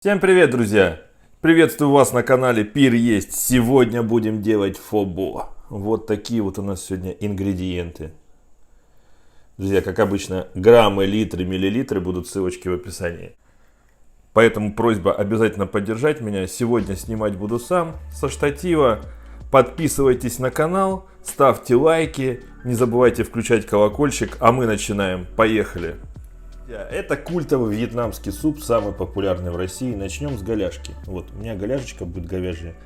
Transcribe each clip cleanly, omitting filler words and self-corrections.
Всем привет, друзья! Приветствую вас на канале Пир есть. Сегодня будем делать фобо. Вот такие вот у нас сегодня ингредиенты. Друзья, как обычно, граммы, литры, миллилитры будут ссылочки в описании. Поэтому просьба обязательно поддержать меня. Сегодня снимать буду сам со штатива. Подписывайтесь на канал, ставьте лайки, не забывайте включать колокольчик, а мы начинаем. Поехали! Это культовый вьетнамский суп, самый популярный в России. Начнем с голяшки. Вот, у меня голяшечка будет говяжья.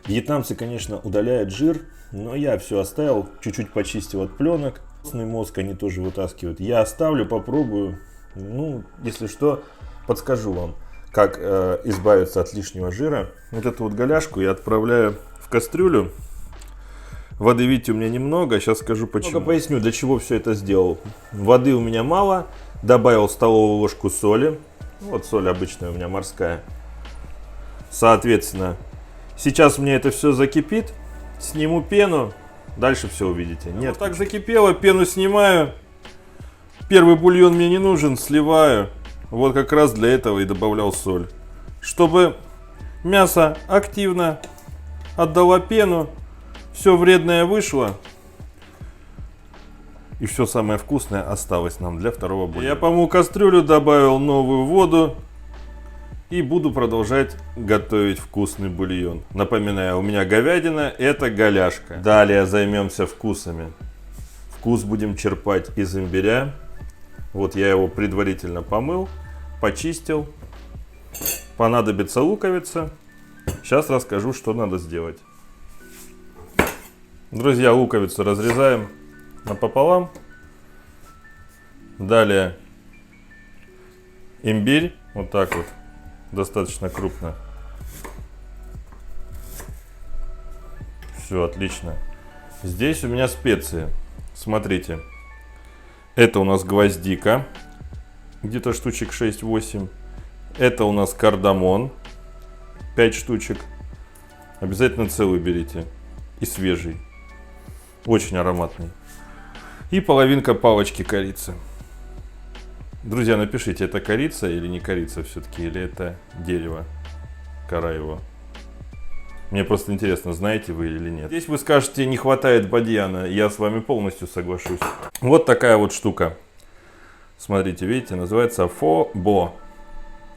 Вьетнамцы, конечно, удаляют жир, но я все оставил, чуть-чуть почистил от пленок. Костный мозг они тоже вытаскивают. Я оставлю, попробую. Ну, если что, подскажу вам, как избавиться от лишнего жира. Вот эту вот голяшку я отправляю в кастрюлю. Воды, видите, у меня немного. Сейчас скажу почему. Поясню, для чего все это сделал. Воды у меня мало. Добавил столовую ложку соли. Вот соль обычная у меня морская. Соответственно, сейчас у меня это все закипит. Сниму пену. Дальше все увидите. Нет, вот так закипело, пену снимаю. Первый бульон мне не нужен, сливаю. Вот как раз для этого и добавлял соль. Чтобы мясо активно отдало пену. Все вредное вышло. И все самое вкусное осталось нам для второго бульона. Я помыл кастрюлю, добавил новую воду. И буду продолжать готовить вкусный бульон. Напоминаю, у меня говядина, это голяшка. Далее займемся вкусами. Вкус будем черпать из имбиря. Вот я его предварительно помыл, почистил. Понадобится луковица. Сейчас расскажу, что надо сделать. Друзья, луковицу разрезаем напополам. Далее имбирь, вот так вот, достаточно крупно. Все, отлично. Здесь у меня специи. Смотрите, это у нас гвоздика, где-то штучек 6-8. Это у нас кардамон, 5 штучек. Обязательно целый берите и свежий. Очень ароматный. И половинка палочки корицы. Друзья, напишите, это корица или не корица все-таки, или это дерево, кора его. Мне просто интересно, знаете вы или нет. Здесь вы скажете, не хватает бадьяна. Я с вами полностью соглашусь. Вот такая вот штука. Смотрите, видите, называется фобо.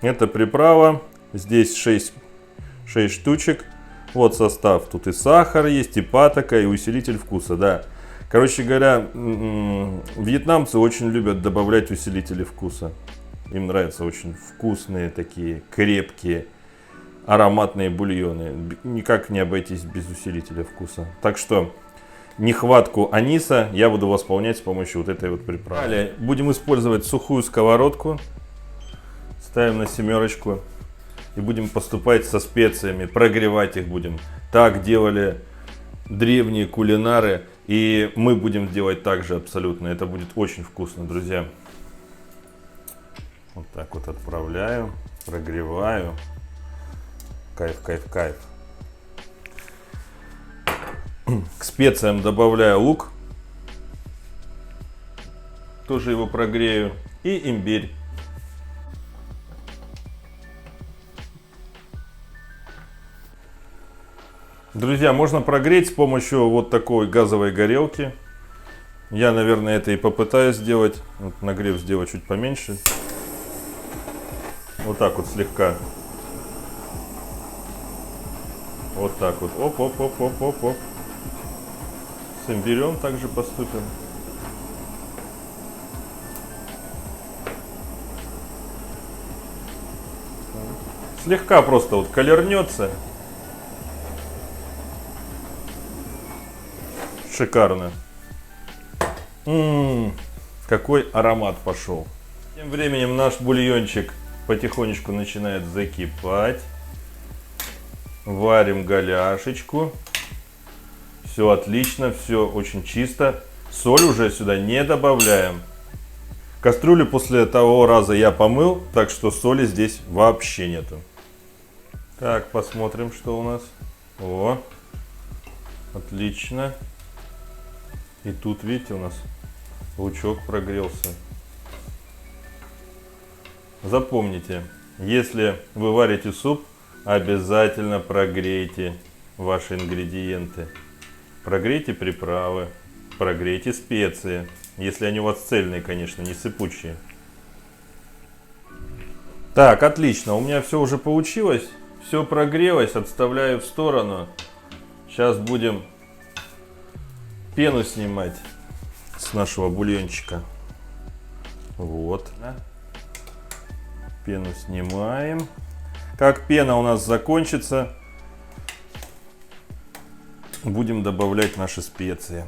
Это приправа. Здесь 6 штучек. Вот состав. Тут и сахар есть, и патока, и усилитель вкуса, да. Короче говоря, вьетнамцы очень любят добавлять усилители вкуса. Им нравятся очень вкусные такие, крепкие, ароматные бульоны. Никак не обойтись без усилителя вкуса. Так что нехватку аниса я буду восполнять с помощью вот этой вот приправы. Далее будем использовать сухую сковородку. Ставим на 7. И будем поступать со специями, прогревать их будем. Так делали древние кулинары. И мы будем делать так же абсолютно. Это будет очень вкусно, друзья. Вот так вот отправляю, прогреваю. Кайф, кайф, кайф. К специям добавляю лук. Тоже его прогрею. И имбирь. Друзья, можно прогреть с помощью вот такой газовой горелки. Я, наверное, это и попытаюсь сделать. Вот нагрев сделать чуть поменьше. Вот так вот слегка. Вот так вот. Оп-оп-оп-оп-оп-оп. С имбирем также поступим. Слегка просто вот колернется. Шикарно. Какой аромат пошел. Тем временем наш бульончик потихонечку начинает закипать. Варим голяшечку. Все отлично, все очень чисто. Соль уже сюда не добавляем. Кастрюлю после того раза я помыл, так что соли здесь вообще нету. Так, посмотрим, что у нас. О, отлично. И тут, видите, у нас лучок прогрелся. Запомните, если вы варите суп, обязательно прогрейте ваши ингредиенты. Прогрейте приправы, прогрейте специи. Если они у вас цельные, конечно, не сыпучие. Так, отлично. У меня все уже получилось. Все прогрелось. Отставляю в сторону. Сейчас будем пену снимать с нашего бульончика. Вот. Пену снимаем. Как пена у нас закончится, будем добавлять наши специи.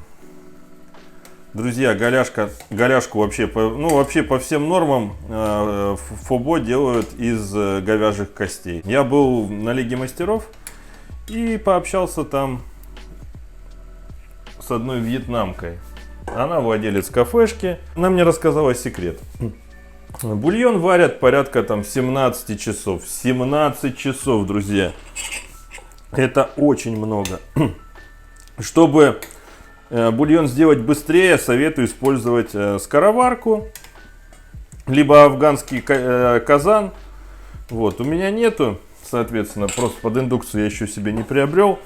Друзья, голяшку вообще по всем нормам фобо делают из говяжьих костей. Я был на Лиге мастеров и пообщался там с одной вьетнамкой. Она владелец кафешки. Она мне рассказала секрет. Бульон варят порядка там 17 часов. 17 часов, друзья. Это очень много. Чтобы бульон сделать быстрее, советую использовать скороварку, либо афганский казан. Вот, у меня нету, соответственно, просто под индукцию я еще себе не приобрел.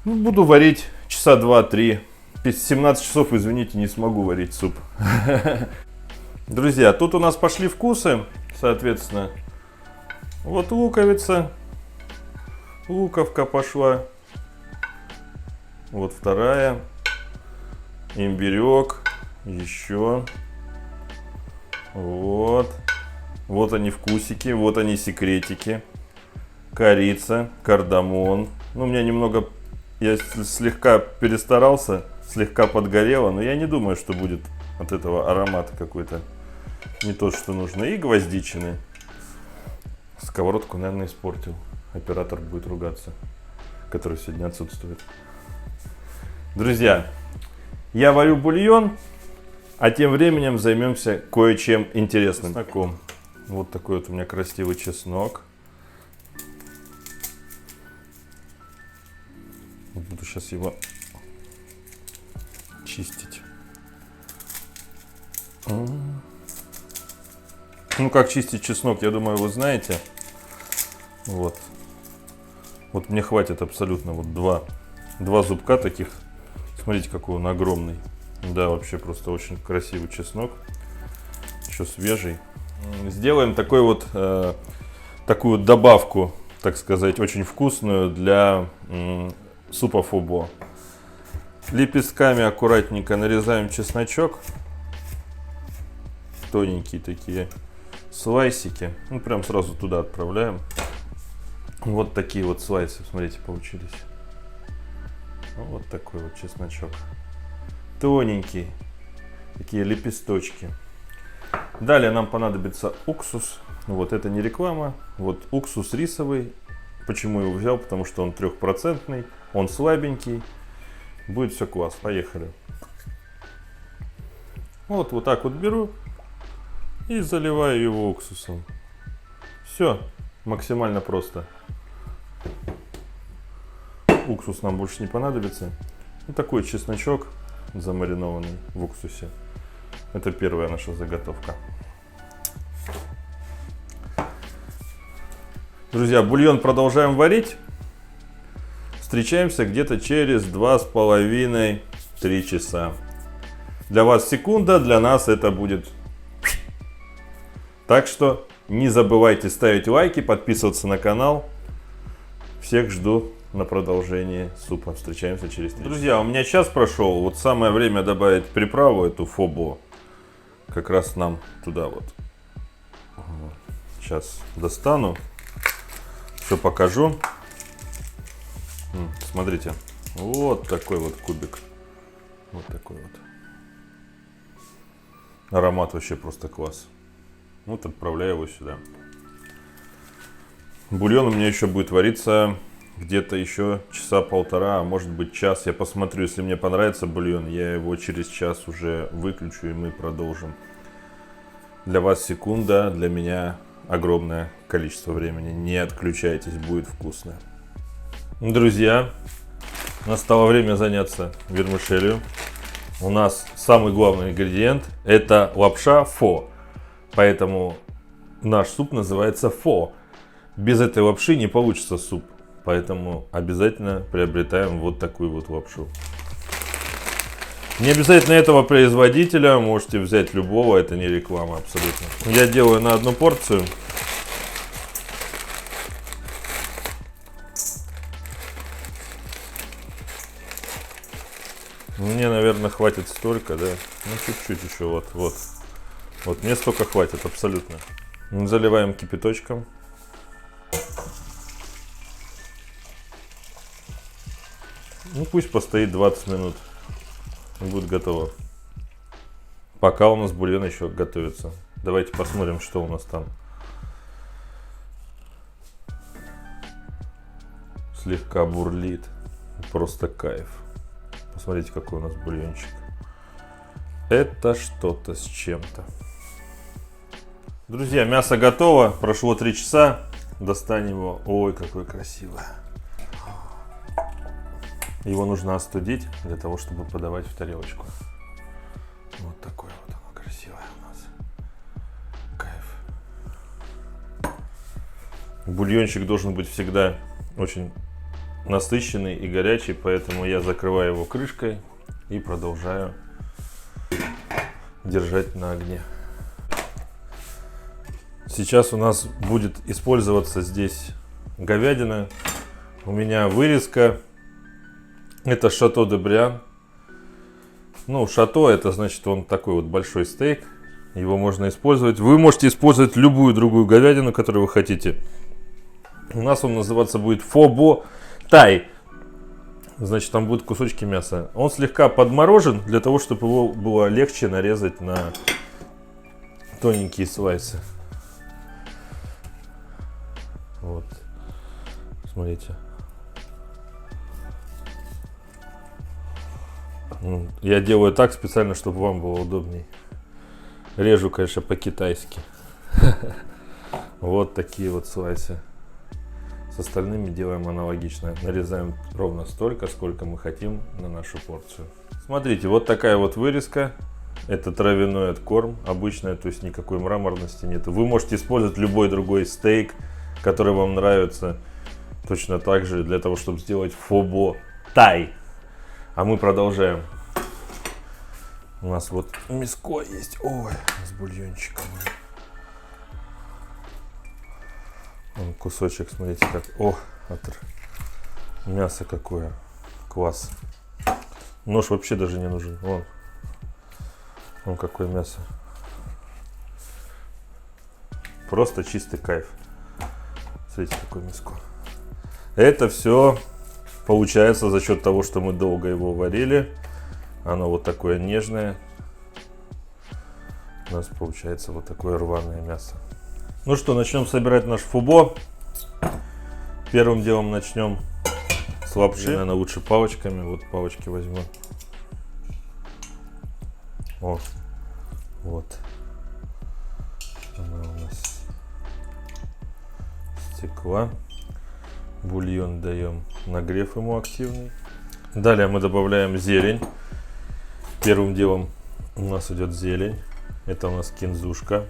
Буду варить часа 2-3. 17 часов, извините, не смогу варить суп. Друзья, тут у нас пошли вкусы, соответственно. Вот луковица, луковка пошла. Вот вторая. Имбирек. Еще. Вот. Вот они вкусики. Вот они секретики. Корица. Кардамон. Ну, у меня немного... Я слегка перестарался. Слегка подгорело. Но я не думаю, что будет от этого аромата какой-то не тот, что нужно. И гвоздичины. Сковородку, наверное, испортил. Оператор будет ругаться. Который сегодня отсутствует. Друзья, я варю бульон, а тем временем займемся кое-чем интересным. Чесноком. Вот такой вот у меня красивый чеснок. Буду сейчас его чистить. Ну, как чистить чеснок, я думаю, вы знаете. Вот. Вот мне хватит абсолютно вот два зубка таких. Смотрите, какой он огромный. Да, вообще просто очень красивый чеснок. Еще свежий. Сделаем такую добавку, так сказать, очень вкусную для супа фобо. Лепестками аккуратненько нарезаем чесночок. Тоненькие такие слайсики. Ну, прям сразу туда отправляем. Вот такие вот слайсы, смотрите, получились. Вот такой вот чесночок. Тоненький. Такие лепесточки. Далее нам понадобится уксус. Вот это не реклама. Вот уксус рисовый. Почему его взял? Потому что он 3%. Он слабенький. Будет все класс. Поехали. Вот так вот беру. И заливаю его уксусом. Все. Максимально просто. Уксус нам больше не понадобится. И такой чесночок, замаринованный в уксусе. Это первая наша заготовка. Друзья, бульон продолжаем варить. Встречаемся где-то через 2,5-3 часа. Для вас секунда, для нас это будет. Так что не забывайте ставить лайки, подписываться на канал. Всех жду на продолжение супа. Встречаемся через 3 часа. Друзья, у меня час прошел. Вот самое время добавить приправу, эту фобо. Как раз нам туда вот. Сейчас достану. Все покажу. Смотрите. Вот такой вот кубик. Вот такой вот. Аромат вообще просто класс. Вот отправляю его сюда. Бульон у меня еще будет вариться где-то еще часа полтора, а может быть час. Я посмотрю, если мне понравится бульон, я его через час уже выключу и мы продолжим. Для вас секунда, для меня огромное количество времени. Не отключайтесь, будет вкусно. Друзья, настало время заняться вермишелью. У нас самый главный ингредиент — это лапша фо. Поэтому Наш суп называется фо. Без этой лапши не получится суп. Поэтому обязательно приобретаем вот такую вот лапшу. Не обязательно этого производителя, можете взять любого, это не реклама абсолютно. Я делаю на одну порцию. Мне, наверное, хватит столько, да? Ну, чуть-чуть еще, вот. Вот мне столько хватит, абсолютно. Заливаем кипяточком. Ну, пусть постоит 20 минут. И будет готово. Пока у нас бульон еще готовится. Давайте посмотрим, что у нас там. Слегка бурлит. Просто кайф. Посмотрите, какой у нас бульончик. Это что-то с чем-то. Друзья, мясо готово. Прошло 3 часа. Достанем его. Ой, какое красивое. Его нужно остудить для того, чтобы подавать в тарелочку. Вот такое вот оно красивое у нас. Кайф. Бульончик должен быть всегда очень насыщенный и горячий, поэтому я закрываю его крышкой и продолжаю держать на огне. Сейчас у нас будет использоваться здесь говядина. У меня вырезка. Это Шато де Бриан. Ну, шато, это значит, он такой вот большой стейк. Его можно использовать. Вы можете использовать любую другую говядину, которую вы хотите. У нас он называться будет фобо тай. Значит, там будут кусочки мяса. Он слегка подморожен, для того, чтобы его было легче нарезать на тоненькие слайсы. Вот. Смотрите. Я делаю так специально, чтобы вам было удобней. Режу, конечно, по-китайски. Вот такие вот слайсы. С остальными делаем аналогично. Нарезаем ровно столько, сколько мы хотим на нашу порцию. Смотрите, вот такая вот вырезка. Это травяной откорм. Обычная, то есть никакой мраморности нет. Вы можете использовать любой другой стейк, который вам нравится. Точно так же для того, чтобы сделать фобо тай. А мы продолжаем. У нас вот мяско есть. Ой, с бульончиком. Вон кусочек, смотрите, как. О, мясо какое. Класс. Нож вообще даже не нужен. Вон какое мясо. Просто чистый кайф. Смотрите, какое мяско. Это все получается за счет того, что мы долго его варили. Оно вот такое нежное. У нас получается вот такое рваное мясо. Ну что, начнем собирать наш фобо. Первым делом начнем с лапши. Наверное, лучше палочками. Вот палочки возьму. О, вот. Она у нас стекла. Бульон даем нагрев ему активный. Далее мы добавляем зелень. Первым делом у нас идет зелень. Это у нас кинзушка.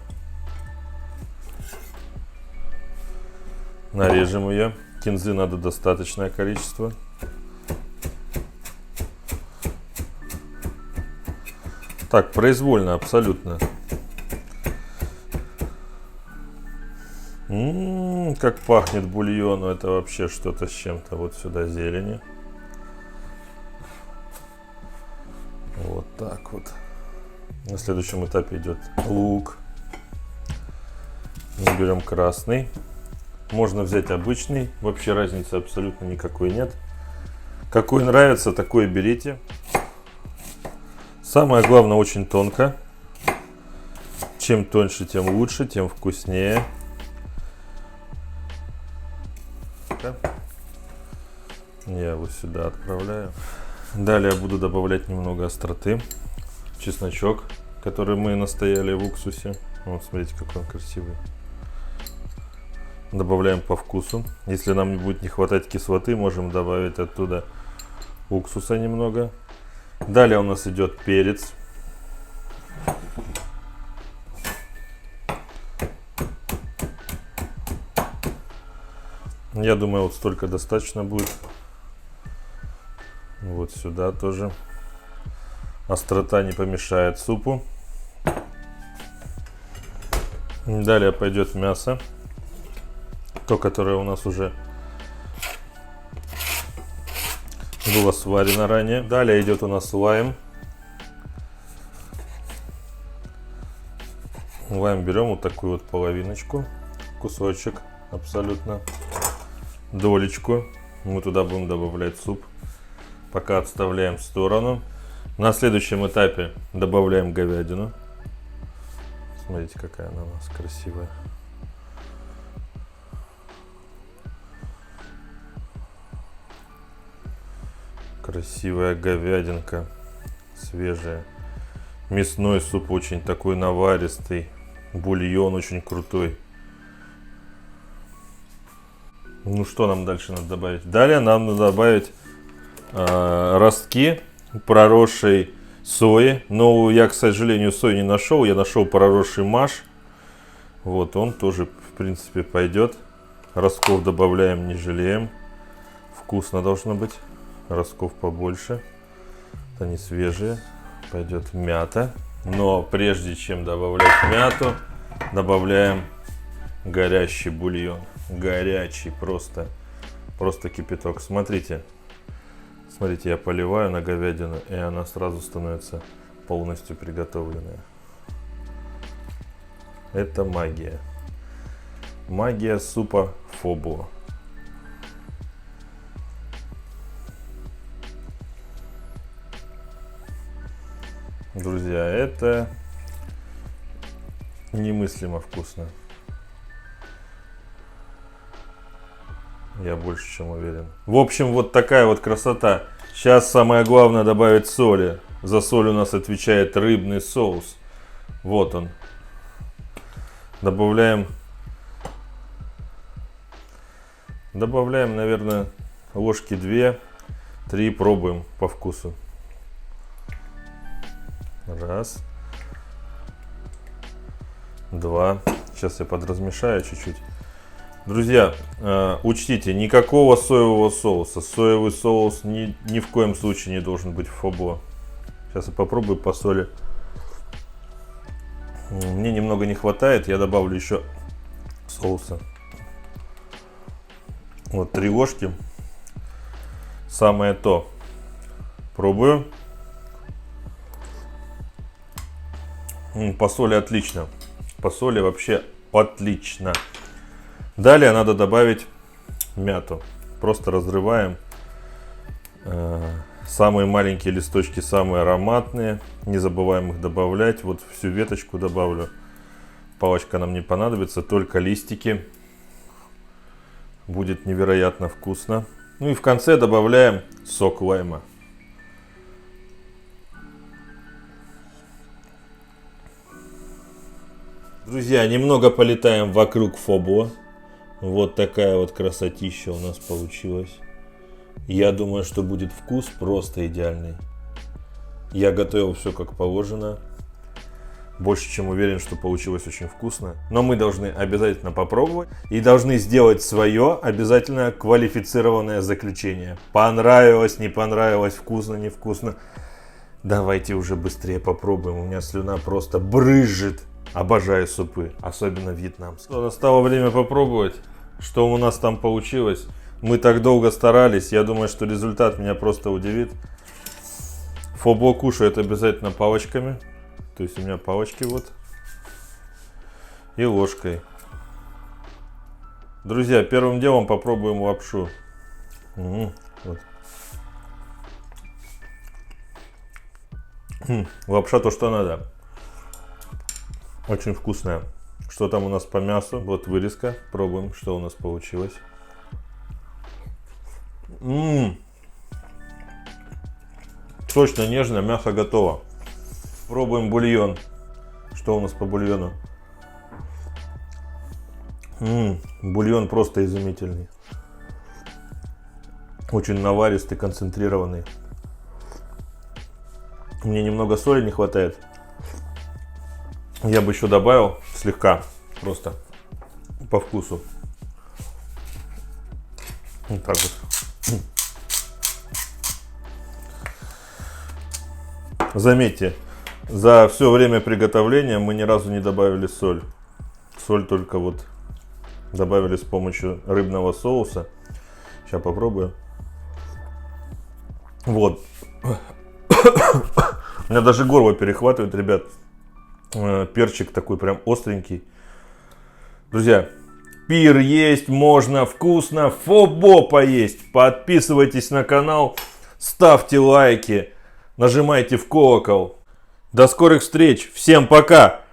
Нарежем ее. Кинзы надо достаточное количество. Так, произвольно, абсолютно. Как пахнет бульону, это вообще что-то с чем-то. Вот сюда зелени. Вот так вот. На следующем этапе идет лук. Мы берем красный. Можно взять обычный. Вообще разницы абсолютно никакой нет. Какой нравится, такой берите. Самое главное, очень тонко. Чем тоньше, тем лучше, тем вкуснее. Я его сюда отправляю. Далее я буду добавлять немного остроты. Чесночок, который мы настояли в уксусе. Вот, смотрите, какой он красивый. Добавляем по вкусу. Если нам будет не хватать кислоты, можем добавить оттуда уксуса немного. Далее у нас идет перец. Я думаю, вот столько достаточно будет. Вот сюда тоже. Острота не помешает супу. Далее пойдет мясо. То, которое у нас уже было сварено ранее. Далее идет у нас лайм. Лайм берем вот такую вот половиночку, кусочек абсолютно, долечку. Мы туда будем добавлять суп. Пока отставляем в сторону. На следующем этапе добавляем говядину. Смотрите, какая она у нас красивая. Красивая говядинка, свежая. Мясной суп очень такой наваристый. Бульон очень крутой. Ну что нам дальше надо добавить? Далее нам надо добавить ростки проросшей сои. Но я, к сожалению, сои не нашел. Я нашел проросший маш. Вот он тоже, в принципе, пойдет. Ростков добавляем, не жалеем. Вкусно должно быть. Ростков побольше. Они свежие. Пойдет мята. Но прежде чем добавлять мяту, добавляем горящий бульон. Горячий, просто кипяток. Смотрите, я поливаю на говядину, и она сразу становится полностью приготовленная. Это магия. Магия супа Фобо. Друзья, это немыслимо вкусно. Я больше чем уверен. В общем, вот такая вот красота. Сейчас самое главное добавить соли. За соль у нас отвечает рыбный соус. Вот он. Добавляем, наверное, ложки 2-3, пробуем по вкусу. Раз. 2. Сейчас я подразмешаю чуть-чуть. Друзья, учтите, никакого соевого соуса. Соевый соус ни в коем случае не должен быть в Фобо. Сейчас я попробую по соли. Мне немного не хватает, я добавлю еще соуса. Вот 3 ложки. Самое то. Пробую. По соли отлично. По соли вообще отлично. Далее надо добавить мяту. Просто разрываем. Самые маленькие листочки, самые ароматные. Не забываем их добавлять. Вот всю веточку добавлю. Палочка нам не понадобится, только листики. Будет невероятно вкусно. Ну и в конце добавляем сок лайма. Друзья, немного полетаем вокруг Фобо. Вот такая вот красотища у нас получилась. Я думаю, что будет вкус просто идеальный. Я готовил все как положено. Больше чем уверен, что получилось очень вкусно. Но мы должны обязательно попробовать. И должны сделать свое обязательно квалифицированное заключение. Понравилось, не понравилось, вкусно, невкусно. Давайте уже быстрее попробуем. У меня слюна просто брызжет. Обожаю супы, особенно вьетнамские. Настало время попробовать, что у нас там получилось. Мы так долго старались, я думаю, что результат меня просто удивит. Фобо кушают обязательно палочками. То есть у меня палочки вот. И ложкой. Друзья, первым делом попробуем лапшу. Вот. Лапша то, что надо. Очень вкусная. Что там у нас по мясу? Вот вырезка. Пробуем, что у нас получилось. Точно нежное, мясо готово. Пробуем бульон. Что у нас по бульону? Бульон просто изумительный. Очень наваристый, концентрированный. Мне немного соли не хватает. Я бы еще добавил слегка, просто по вкусу. Вот так вот. Заметьте, за все время приготовления мы ни разу не добавили соль. Соль только вот добавили с помощью рыбного соуса. Сейчас попробую. Вот. У меня даже горло перехватывает, ребят. Перчик такой прям остренький. Друзья, пир есть можно, вкусно, фобо поесть. Подписывайтесь на канал, ставьте лайки, нажимайте в колокол. До скорых встреч, всем пока!